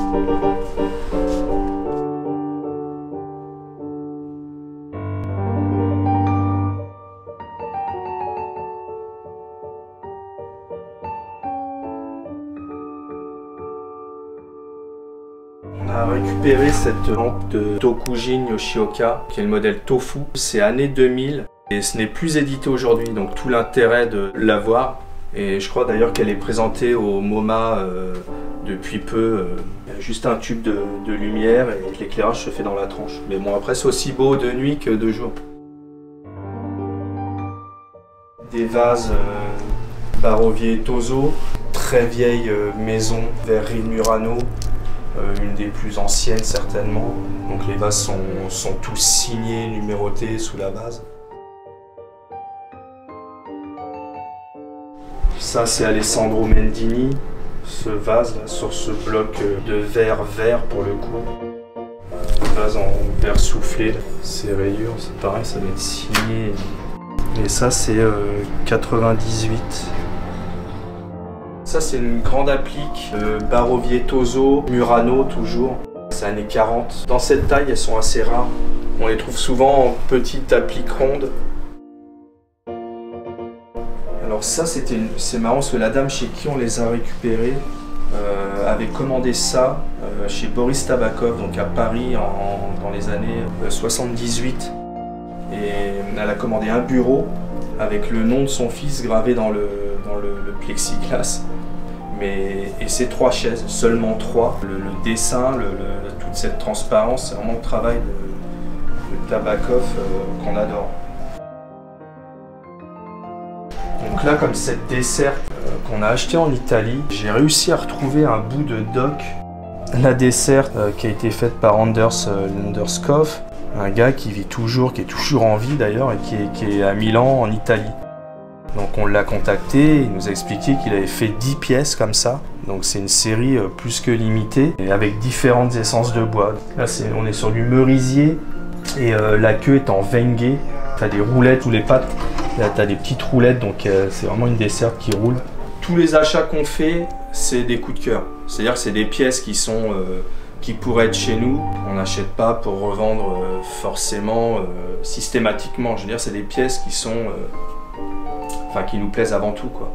On a récupéré cette lampe de Tokujin Yoshioka, qui est le modèle Tofu. C'est année 2000 et ce n'est plus édité aujourd'hui, donc tout l'intérêt de l'avoir. Et je crois d'ailleurs qu'elle est présentée au MoMA depuis peu. Il y a juste un tube de lumière et l'éclairage se fait dans la tranche. Mais bon, après c'est aussi beau de nuit que de jour. Des vases Barovier Tozo, très vieille maison verrerie Murano. Une des plus anciennes certainement. Donc les vases sont tous signés, numérotés sous la base. Ça c'est Alessandro Mendini, ce vase là sur ce bloc de verre vert pour le coup. Vase en verre soufflé, ces rayures, c'est pareil, ça doit être signé. Et ça c'est 98. Ça c'est une grande applique, Barovier Tozo, Murano toujours, c'est années 40. Dans cette taille, elles sont assez rares. On les trouve souvent en petites appliques rondes. Alors ça c'est marrant parce que la dame chez qui on les a récupérés avait commandé ça chez Boris Tabakov, donc à Paris dans les années 78. Et elle a commandé un bureau avec le nom de son fils gravé dans le plexiglas. Et c'est 3 chaises, seulement 3. Le dessin, toute cette transparence, c'est vraiment le travail de Tabakov qu'on adore. Donc là, comme cette desserte qu'on a achetée en Italie, j'ai réussi à retrouver un bout de doc. La desserte qui a été faite par Anders Landerskov, un gars qui vit toujours, qui est toujours en vie d'ailleurs, et qui est à Milan, en Italie. Donc on l'a contacté, il nous a expliqué qu'il avait fait 10 pièces comme ça. Donc c'est une série plus que limitée, et avec différentes essences de bois. Là on est sur du merisier, et la queue est en Wenge. Tu as des roulettes ou les pattes, là tu as des petites roulettes, donc c'est vraiment une desserte qui roule. Tous les achats qu'on fait, c'est des coups de cœur. C'est-à-dire que c'est des pièces qui pourraient être chez nous. On n'achète pas pour revendre forcément systématiquement. Je veux dire, c'est des pièces qui sont... qui nous plaisent avant tout, quoi.